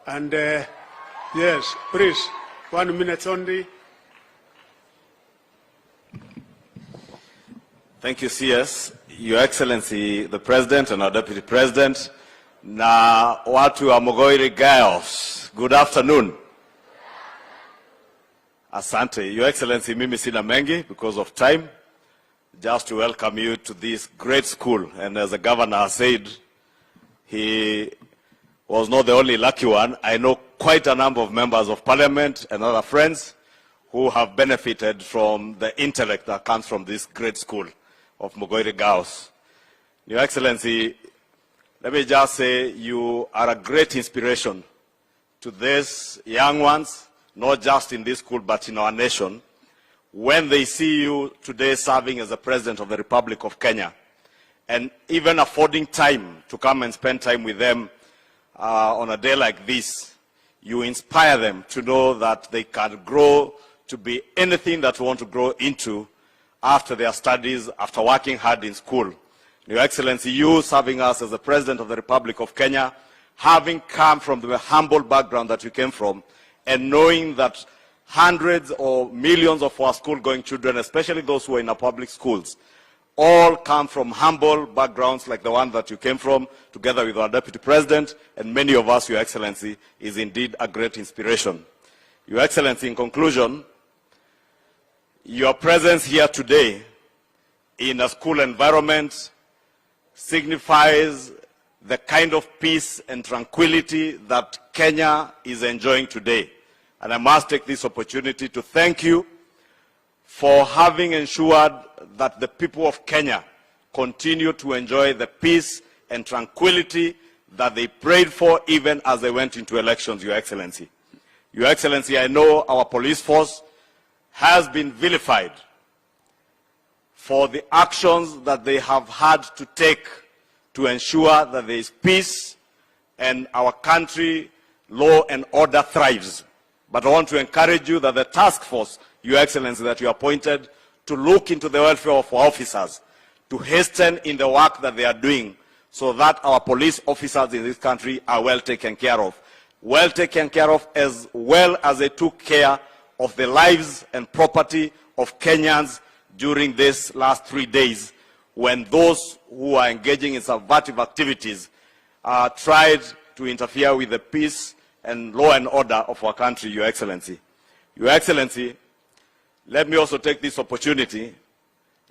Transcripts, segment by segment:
And yes, please, 1 minute only. Thank you, CS. Your Excellency, the President and our Deputy President, na watu wa Mogoiri Girls, good afternoon. Asante. Your Excellency, mimi sina mengi because of time. Just to welcome you to this great school. And as the Governor has said, he was not the only lucky one. I know quite a number of members of Parliament and other friends who have benefited from the intellect that comes from this great school of Mogoiri Girls. Your Excellency, let me just say you are a great inspiration to these young ones, not just in this school but in our nation, when they see you today serving as the President of the Republic of Kenya, and even affording time to come and spend time with them on a day like this. You inspire them to know that they can grow to be anything that we want to grow into after their studies, after working hard in school. Your Excellency, you serving us as the President of the Republic of Kenya, having come from the humble background that you came from, and knowing that hundreds or millions of our school-going children, especially those who are in our public schools, all come from humble backgrounds like the one that you came from, together with our Deputy President, and many of us, Your Excellency, is indeed a great inspiration. Your Excellency, in conclusion, your presence here today in a school environment signifies the kind of peace and tranquility that Kenya is enjoying today. And I must take this opportunity to thank you for having ensured that the people of Kenya continue to enjoy the peace and tranquility that they prayed for even as they went into elections, Your Excellency. Your Excellency, I know our police force has been vilified for the actions that they have had to take to ensure that there is peace and our country, law and order thrives. But I want to encourage you that the task force, Your Excellency, that you appointed to look into the welfare of our officers, to hasten in the work that they are doing so that our police officers in this country are well taken care of. Well taken care of as well as they took care of the lives and property of Kenyans during these last 3 days when those who are engaging in subversive activities tried to interfere with the peace and law and order of our country, Your Excellency. Your Excellency, let me also take this opportunity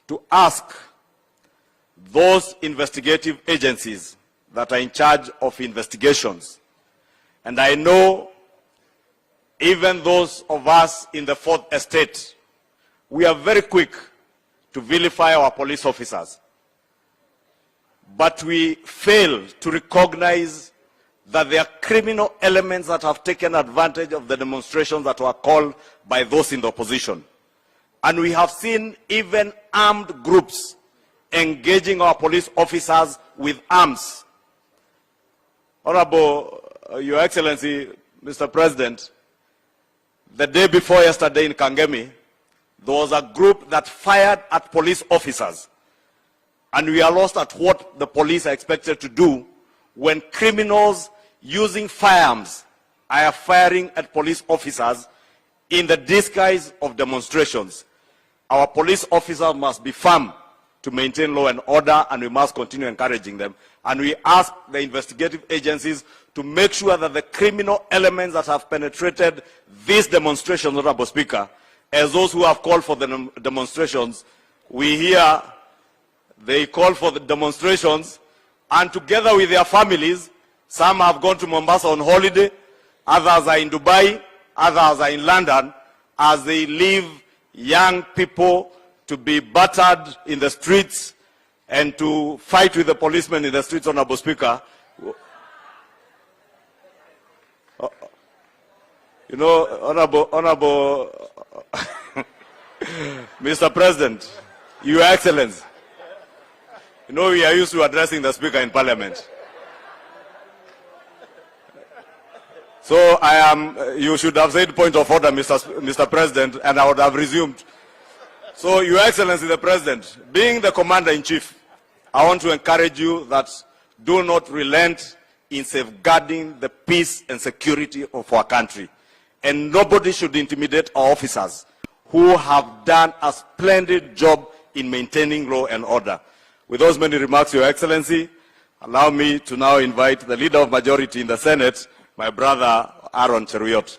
to ask those investigative agencies that are in charge of investigations, and I know even those of us in the Fourth Estate, we are very quick to vilify our police officers, but we fail to recognize that there are criminal elements that have taken advantage of the demonstrations that were called by those in the opposition. And we have seen even armed groups engaging our police officers with arms. Honorable Your Excellency, Mr. President, the day before yesterday in Kangemi, there was a group that fired at police officers. And we are lost at what the police are expected to do when criminals using firearms are firing at police officers in the disguise of demonstrations. Our police officers must be firm to maintain law and order, and we must continue encouraging them. And we ask the investigative agencies to make sure that the criminal elements that have penetrated these demonstrations, Honorable Speaker, as those who have called for the demonstrations, we hear they call for the demonstrations, and together with their families, some have gone to Mombasa on holiday, others are in Dubai, others are in London, as they leave young people to be battered in the streets and to fight with the policemen in the streets, Honorable Speaker. You know, Honorable Mr. President, Your Excellency, you know we are used to addressing the Speaker in Parliament. So you should have said point of order, Mr. President, and I would have resumed. So, Your Excellency the President, being the Commander-in-Chief, I want to encourage you that do not relent in safeguarding the peace and security of our country. And nobody should intimidate our officers who have done a splendid job in maintaining law and order. With those many remarks, Your Excellency, allow me to now invite the Leader of Majority in the Senate, my brother Aaron Cheruiyot.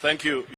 Thank you.